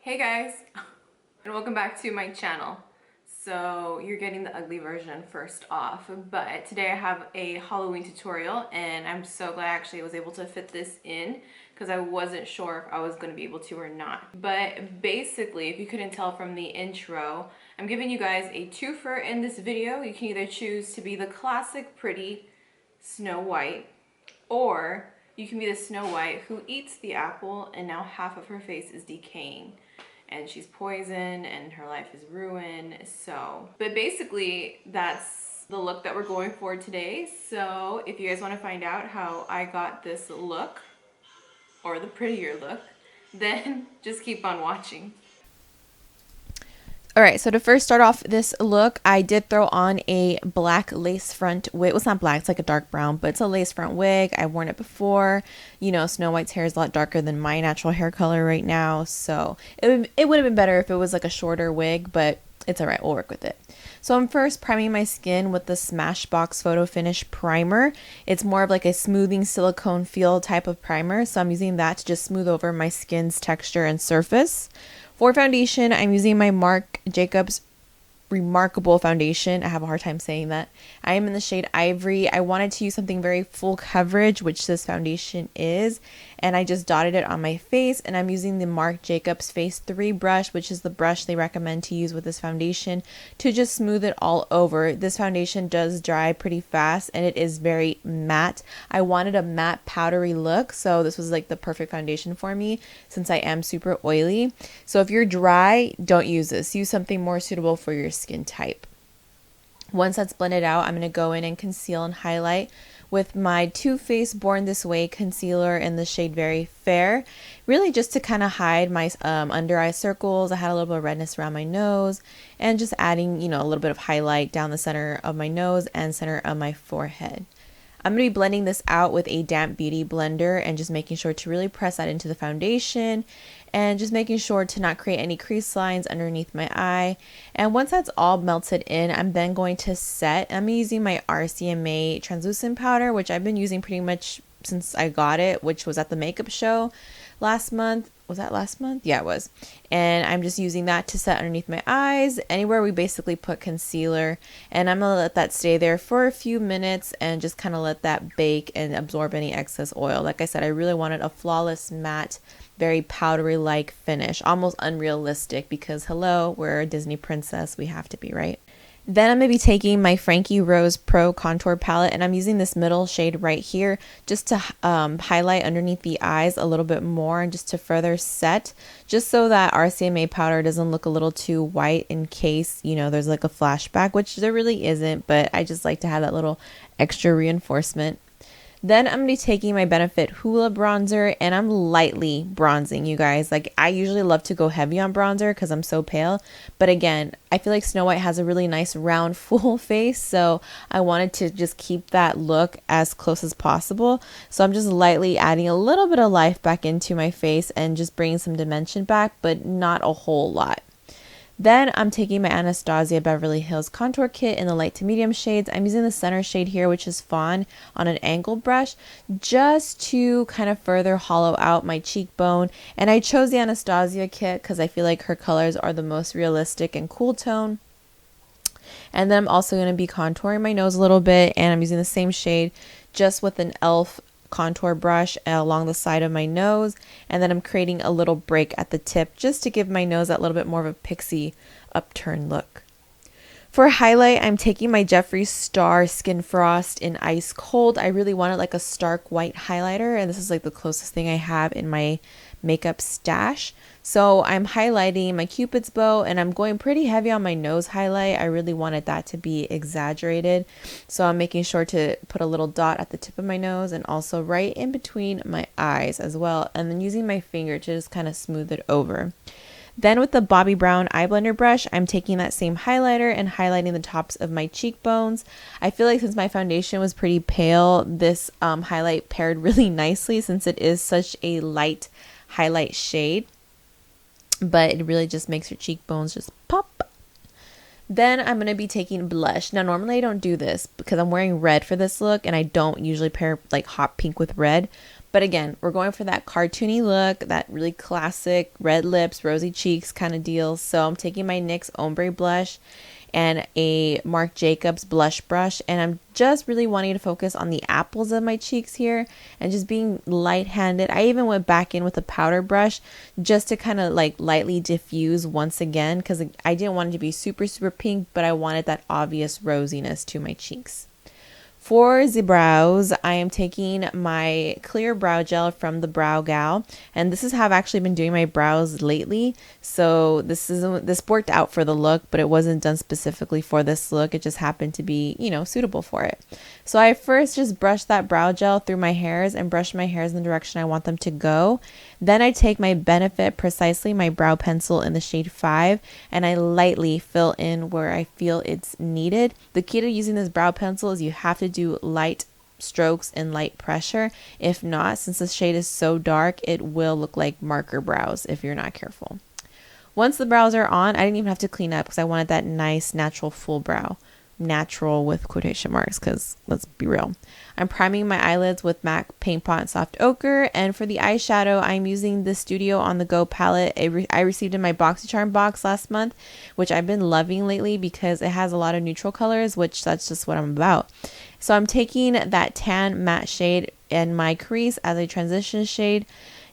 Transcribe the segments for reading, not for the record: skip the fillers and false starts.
Hey guys, and welcome back to my channel. So you're getting the ugly version first off, but today I have a Halloween tutorial and I'm so glad I actually was able to fit this in because I wasn't sure if I was going to be able to or not. But basically, if you couldn't tell from the intro, I'm giving you guys a twofer in this video. You can either choose to be the classic pretty Snow White, or you can be the Snow White who eats the apple and now half of her face is decaying and she's poisoned and her life is ruined. So, but basically that's the look that we're going for today. So if you guys want to find out how I got this look, or the prettier look, then just keep on watching. Alright, so to first start off this look, I did throw on a black lace front wig. Well, it's not black, it's like a dark brown, but it's a lace front wig. I've worn it before. You know, Snow White's hair is a lot darker than my natural hair color right now, so it would have been better if it was like a shorter wig, but it's alright, we'll work with it. So I'm first priming my skin with the Smashbox Photo Finish Primer. It's more of like a smoothing silicone feel type of primer, so I'm using that to just smooth over my skin's texture and surface. For foundation, I'm using my Marc Jacobs Remarcable foundation. I have a hard time saying that. I am in the shade Ivory. I wanted to use something very full coverage, which this foundation is, and I just dotted it on my face, and I'm using the Marc Jacobs Face 3 brush, which is the brush they recommend to use with this foundation, to just smooth it all over. This foundation does dry pretty fast, and it is very matte. I wanted a matte powdery look, so this was like the perfect foundation for me since I am super oily. So if you're dry, don't use this. Use something more suitable for your skin type. Once that's blended out, I'm going to go in and conceal and highlight with my Too Faced Born This Way concealer in the shade Very Fair, really just to kind of hide my under eye circles. I had a little bit of redness around my nose, and just adding, you know, a little bit of highlight down the center of my nose and center of my forehead. I'm going to be blending this out with a damp beauty blender and just making sure to really press that into the foundation and just making sure to not create any crease lines underneath my eye. And once that's all melted in, I'm then going to set. I'm using my RCMA translucent powder, which I've been using pretty much since I got it, which was at the makeup show last month. Was that last month? Yeah, it was. And I'm just using that to set underneath my eyes, anywhere we basically put concealer. And I'm going to let that stay there for a few minutes and just kind of let that bake and absorb any excess oil. Like I said, I really wanted a flawless matte, very powdery-like finish. Almost unrealistic because, hello, we're a Disney princess. We have to be, right? Then I'm going to be taking my Frankie Rose Pro Contour Palette, and I'm using this middle shade right here just to highlight underneath the eyes a little bit more and just to further set, just so that RCMA powder doesn't look a little too white in case, you know, there's like a flashback, which there really isn't, but I just like to have that little extra reinforcement. Then I'm going to be taking my Benefit Hoola bronzer, and I'm lightly bronzing, you guys. Like, I usually love to go heavy on bronzer because I'm so pale. But again, I feel like Snow White has a really nice round full face, so I wanted to just keep that look as close as possible. So I'm just lightly adding a little bit of life back into my face and just bringing some dimension back, but not a whole lot. Then I'm taking my Anastasia Beverly Hills Contour Kit in the light to medium shades. I'm using the center shade here, which is Fawn, on an angled brush, just to kind of further hollow out my cheekbone. And I chose the Anastasia kit because I feel like her colors are the most realistic and cool tone. And then I'm also going to be contouring my nose a little bit, and I'm using the same shade just with an e.l.f. contour brush along the side of my nose, and then I'm creating a little break at the tip just to give my nose that little bit more of a pixie upturn look. For highlight, I'm taking my Jeffree Star Skin Frost in Ice Cold. I really wanted like a stark white highlighter, and this is like the closest thing I have in my makeup stash. So I'm highlighting my Cupid's bow, and I'm going pretty heavy on my nose highlight. I really wanted that to be exaggerated. So I'm making sure to put a little dot at the tip of my nose and also right in between my eyes as well. And then using my finger to just kind of smooth it over. Then with the Bobbi Brown eye blender brush, I'm taking that same highlighter and highlighting the tops of my cheekbones. I feel like since my foundation was pretty pale, this highlight paired really nicely since it is such a light highlight shade. But it really just makes your cheekbones just pop. Then I'm going to be taking blush. Now normally I don't do this because I'm wearing red for this look, and I don't usually pair like hot pink with red. But again, we're going for that cartoony look, that really classic red lips, rosy cheeks kind of deal. So I'm taking my NYX ombre blush and a Marc Jacobs blush brush, and I'm just really wanting to focus on the apples of my cheeks here and just being light-handed. I even went back in with a powder brush just to kind of like lightly diffuse once again, because I didn't want it to be super pink, but I wanted that obvious rosiness to my cheeks. For the brows, I am taking my clear brow gel from the Brow Gal, and this is how I've actually been doing my brows lately. So this worked out for the look, but it wasn't done specifically for this look. It just happened to be, you know, suitable for it. So I first just brush that brow gel through my hairs and brush my hairs in the direction I want them to go. Then I take my Benefit Precisely, my brow pencil in the shade 5, and I lightly fill in where I feel it's needed. The key to using this brow pencil is you have to do light strokes and light pressure. If not, since the shade is so dark, it will look like marker brows if you're not careful. Once the brows are on, I didn't even have to clean up because I wanted that nice natural full brow. Natural with quotation marks, because let's be real. I'm priming my eyelids with MAC Paint Pot and Soft Ochre, and for the eyeshadow, I'm using the Studio on the Go palette I received in my BoxyCharm box last month, which I've been loving lately because it has a lot of neutral colors, which that's just what I'm about. So I'm taking that tan matte shade in my crease as a transition shade,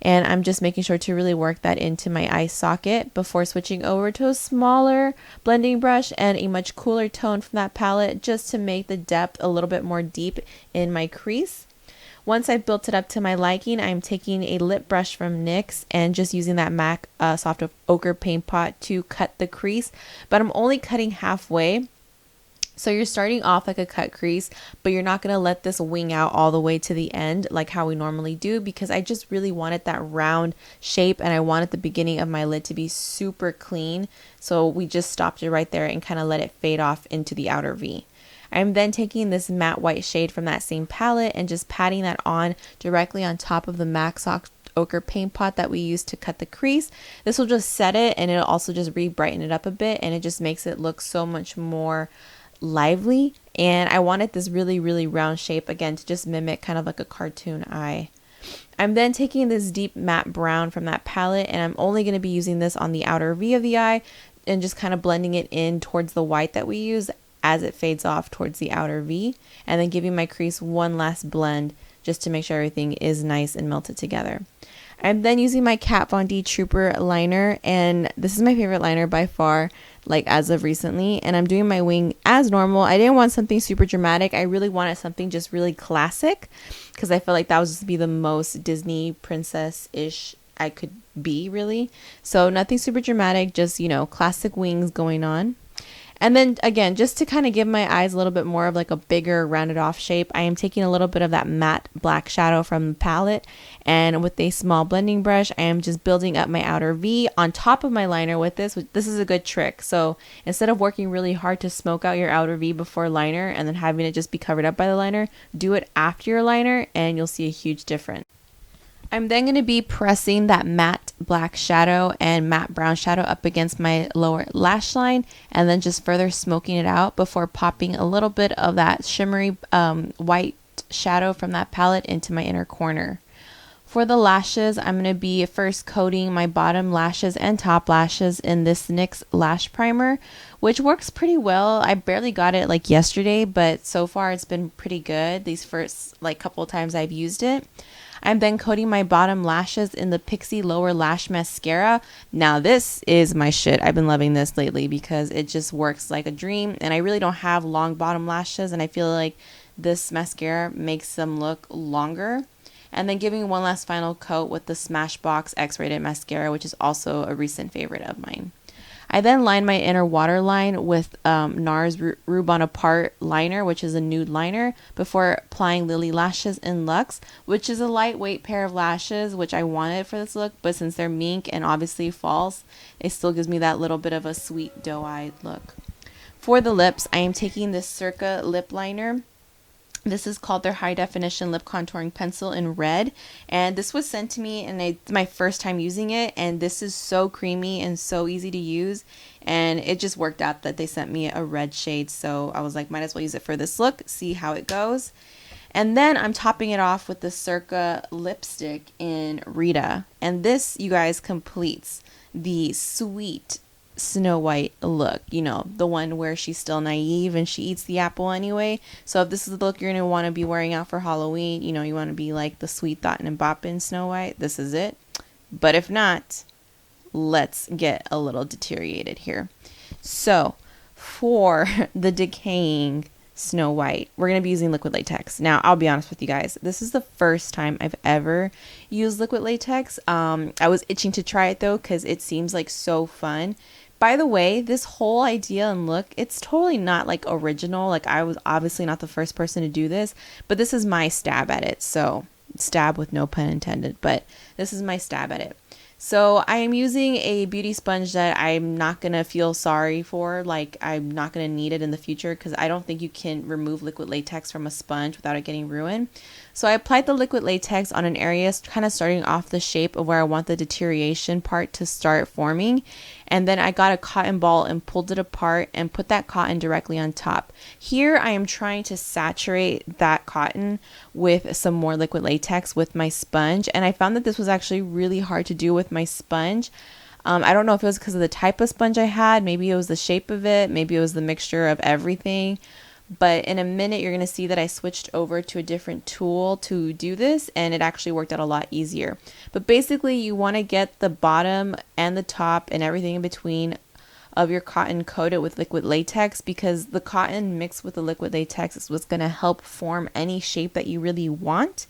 and I'm just making sure to really work that into my eye socket before switching over to a smaller blending brush and a much cooler tone from that palette, just to make the depth a little bit more deep in my crease. Once I've built it up to my liking, I'm taking a lip brush from NYX and just using that MAC Soft Ochre Paint Pot to cut the crease, but I'm only cutting halfway. So you're starting off like a cut crease, but you're not going to let this wing out all the way to the end like how we normally do, because I just really wanted that round shape and I wanted the beginning of my lid to be super clean. So we just stopped it right there and kind of let it fade off into the outer V. I'm then taking this matte white shade from that same palette and just patting that on directly on top of the MAC Soft Ochre Paint Pot that we used to cut the crease. This will just set it, and it'll also just re-brighten it up a bit, and it just makes it look so much more lively. And I wanted this really round shape again to just mimic kind of like a cartoon eye. I'm then taking this deep matte brown from that palette, and I'm only going to be using this on the outer V of the eye and just kind of blending it in towards the white that we use as it fades off towards the outer V, and then giving my crease one last blend just to make sure everything is nice and melted together. I'm then using my Kat Von D Trooper liner, and this is my favorite liner by far, like as of recently, and I'm doing my wing as normal. I didn't want something super dramatic. I really wanted something just really classic because I felt like that would just be the most Disney princess-ish I could be, really. So nothing super dramatic, just, you know, classic wings going on. And then again, just to kind of give my eyes a little bit more of like a bigger rounded off shape, I am taking a little bit of that matte black shadow from the palette, and with a small blending brush, I am just building up my outer V on top of my liner with this. This is a good trick. So instead of working really hard to smoke out your outer V before liner and then having it just be covered up by the liner, do it after your liner and you'll see a huge difference. I'm then going to be pressing that matte black shadow and matte brown shadow up against my lower lash line, and then just further smoking it out before popping a little bit of that shimmery white shadow from that palette into my inner corner. For the lashes, I'm going to be first coating my bottom lashes and top lashes in this NYX lash primer, which works pretty well. I barely got it like yesterday, but so far it's been pretty good these first like couple times I've used it. I'm then coating my bottom lashes in the Pixie Lower Lash Mascara. Now this is my shit. I've been loving this lately because it just works like a dream, and I really don't have long bottom lashes, and I feel like this mascara makes them look longer. And then giving one last final coat with the Smashbox X-Rated Mascara, which is also a recent favorite of mine. I then line my inner waterline with NARS Rue Bonaparte liner, which is a nude liner, before applying Lilly lashes in Luxe, which is a lightweight pair of lashes, which I wanted for this look, but since they're mink and obviously false, it still gives me that little bit of a sweet doe-eyed look. For the lips, I am taking this Circa lip liner. This is called their High Definition Lip Contouring Pencil in red, and this was sent to me, and it's my first time using it, and this is so creamy and so easy to use, and it just worked out that they sent me a red shade, so I was like, might as well use it for this look, see how it goes. And then I'm topping it off with the Circa lipstick in Rita, and this, you guys, completes the sweet Snow White look, you know, the one where she's still naive and she eats the apple anyway. So if this is the look you're gonna want to be wearing out for Halloween, you know, you want to be like the sweet thought and boppin' Snow White, this is it. But if not, let's get a little deteriorated here. So for the decaying Snow White, we're going to be using liquid latex. Now, I'll be honest with you guys, this is the first time I've ever used liquid latex. I was itching to try it though because it seems like so fun. By the way, this whole idea and look, it's totally not like original. Like, I was obviously not the first person to do this, but this is my stab at it. So, stab with no pun intended, but this is my stab at it. So I am using a beauty sponge that I'm not going to feel sorry for. Like, I'm not going to need it in the future because I don't think you can remove liquid latex from a sponge without it getting ruined. So I applied the liquid latex on an area kind of starting off the shape of where I want the deterioration part to start forming. And then I got a cotton ball and pulled it apart and put that cotton directly on top. Here I am trying to saturate that cotton with some more liquid latex with my sponge. And I found that this was actually really hard to do with my sponge. I don't know if it was because of the type of sponge I had. Maybe it was the shape of it. Maybe it was the mixture of everything. But in a minute, you're going to see that I switched over to a different tool to do this, and it actually worked out a lot easier. But basically, you want to get the bottom and the top and everything in between of your cotton coated with liquid latex, because the cotton mixed with the liquid latex is what's going to help form any shape that you really want.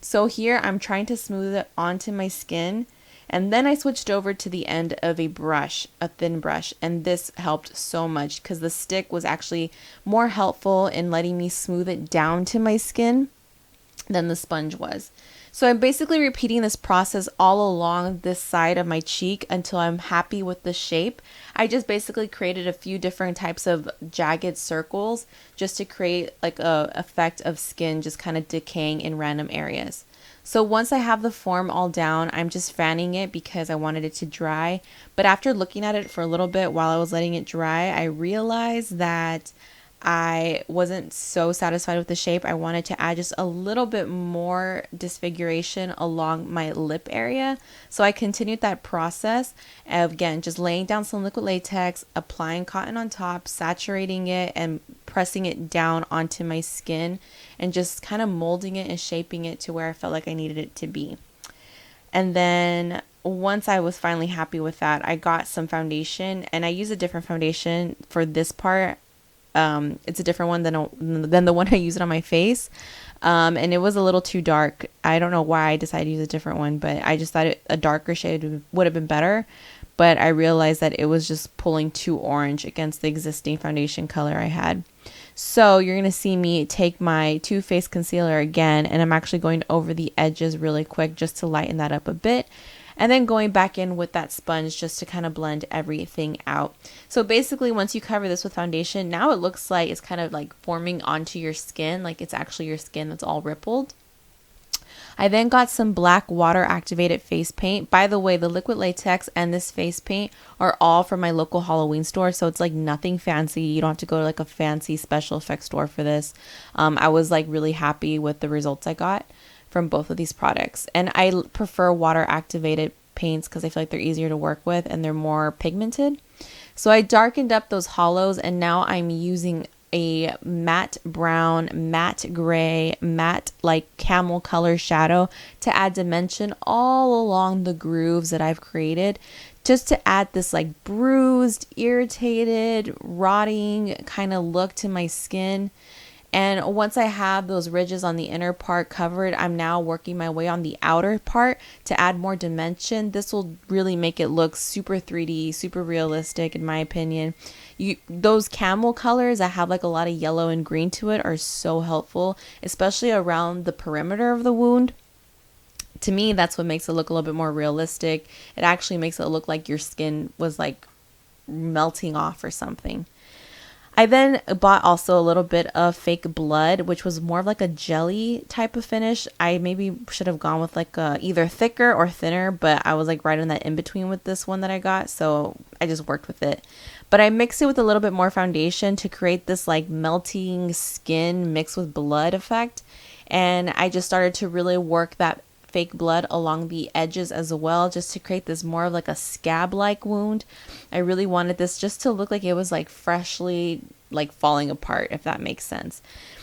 So here, I'm trying to smooth it onto my skin. And then I switched over to the end of a brush, a thin brush, and this helped so much because the stick was actually more helpful in letting me smooth it down to my skin than the sponge was. So I'm basically repeating this process all along this side of my cheek until I'm happy with the shape. I just basically created a few different types of jagged circles just to create like a effect of skin just kind of decaying in random areas. So once I have the form all down, I'm just fanning it because I wanted it to dry. But after looking at it for a little bit while I was letting it dry, I realized that I wasn't so satisfied with the shape. I wanted to add just a little bit more disfiguration along my lip area. So I continued that process of, again, just laying down some liquid latex, applying cotton on top, saturating it, and pressing it down onto my skin, and just kind of molding it and shaping it to where I felt like I needed it to be. And then once I was finally happy with that, I got some foundation, and I used a different foundation for this part. It's a different one than the one I used on my face. And it was a little too dark. I don't know why I decided to use a different one, but I just thought a darker shade would have been better. But I realized that it was just pulling too orange against the existing foundation color I had. So you're going to see me take my Too Faced concealer again, and I'm actually going over the edges really quick just to lighten that up a bit. And then going back in with that sponge just to kind of blend everything out. So basically, once you cover this with foundation, now it looks like it's kind of like forming onto your skin, like it's actually your skin that's all rippled. I then got some black water activated face paint. By the way, the liquid latex and this face paint are all from my local Halloween store, so it's like nothing fancy. You don't have to go to like a fancy special effects store for this. I was like really happy with the results I got. from both of these products. And I prefer water activated paints because I feel like they're easier to work with and they're more pigmented. So I darkened up those hollows, and now I'm using a matte brown, matte gray, matte like camel color shadow to add dimension all along the grooves that I've created, just to add this like bruised, irritated, rotting kind of look to my skin. And once I have those ridges on the inner part covered, I'm now working my way on the outer part to add more dimension. This will really make it look super 3D, super realistic in my opinion. Those camel colors that have like a lot of yellow and green to it are so helpful, especially around the perimeter of the wound. To me, that's what makes it look a little bit more realistic. It actually makes it look like your skin was like melting off or something. I then bought also a little bit of fake blood, which was more of like a jelly type of finish. I maybe should have gone with like a either thicker or thinner, but I was like right in that in between with this one that I got, so I just worked with it. But I mixed it with a little bit more foundation to create this like melting skin mixed with blood effect. And I just started to really work that fake blood along the edges as well, just to create this more of like a scab like wound. I really wanted this just to look like it was like freshly like falling apart, if that makes sense.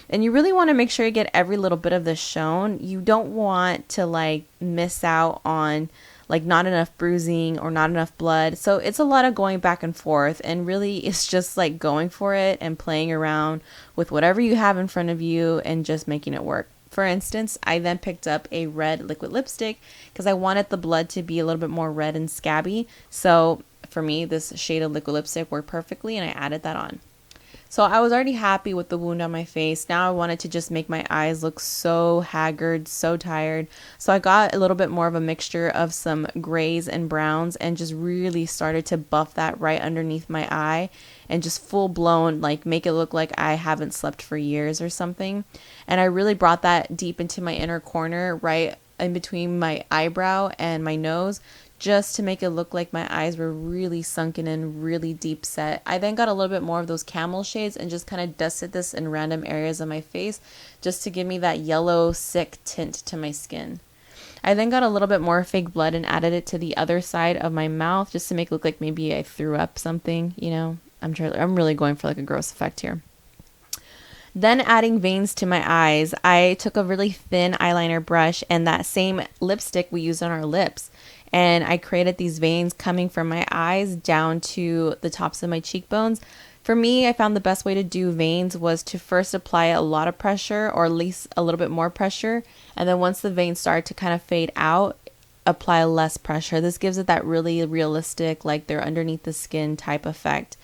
And you really want to make sure you get every little bit of this shown. You don't want to like miss out on like not enough bruising or not enough blood. So it's a lot of going back and forth, and really it's just like going for it and playing around with whatever you have in front of you and just making it work. For instance, I then picked up a red liquid lipstick because I wanted the blood to be a little bit more red and scabby. So for me, this shade of liquid lipstick worked perfectly, and I added that on. So I was already happy with the wound on my face. Now I wanted to just make my eyes look so haggard, so tired. So I got a little bit more of a mixture of some grays and browns and just really started to buff that right underneath my eye and just full blown like make it look like I haven't slept for years or something. And I really brought that deep into my inner corner, right in between my eyebrow and my nose, just to make it look like my eyes were really sunken in, really deep set. I then got a little bit more of those camel shades and just kind of dusted this in random areas of my face just to give me that yellow, sick tint to my skin. I then got a little bit more fake blood and added it to the other side of my mouth just to make it look like maybe I threw up something, you know. I'm really going for like a gross effect here. Then adding veins to my eyes, I took a really thin eyeliner brush and that same lipstick we used on our lips. And I created these veins coming from my eyes down to the tops of my cheekbones. For me, I found the best way to do veins was to first apply a lot of pressure, or at least a little bit more pressure. And then once the veins start to kind of fade out, apply less pressure. This gives it that really realistic, like they're underneath the skin type effect.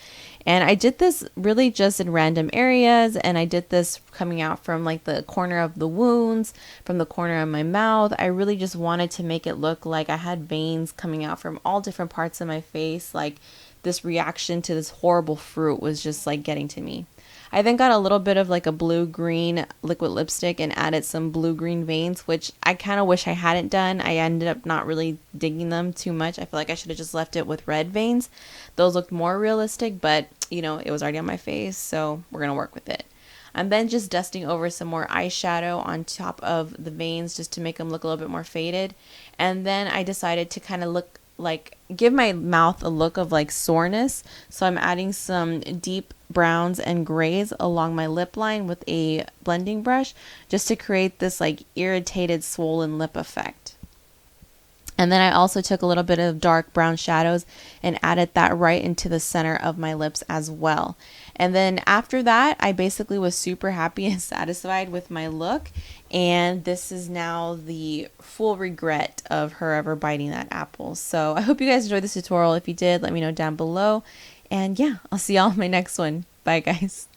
And I did this really just in random areas, and I did this coming out from like the corner of the wounds, from the corner of my mouth. I really just wanted to make it look like I had veins coming out from all different parts of my face. Like this reaction to this horrible fruit was just like getting to me. I then got a little bit of like a blue-green liquid lipstick and added some blue-green veins, which I kind of wish I hadn't done. I ended up not really digging them too much. I feel like I should have just left it with red veins. Those looked more realistic, but you know, it was already on my face, so we're going to work with it. I'm then just dusting over some more eyeshadow on top of the veins just to make them look a little bit more faded. And then I decided to kind of look like, give my mouth a look of like soreness. So I'm adding some deep browns and grays along my lip line with a blending brush just to create this like irritated swollen lip effect. And then I also took a little bit of dark brown shadows and added that right into the center of my lips as well. And then after that, I basically was super happy and satisfied with my look. And this is now the full regret of her ever biting that apple. So I hope you guys enjoyed this tutorial. If you did, let me know down below. And yeah, I'll see y'all in my next one. Bye, guys.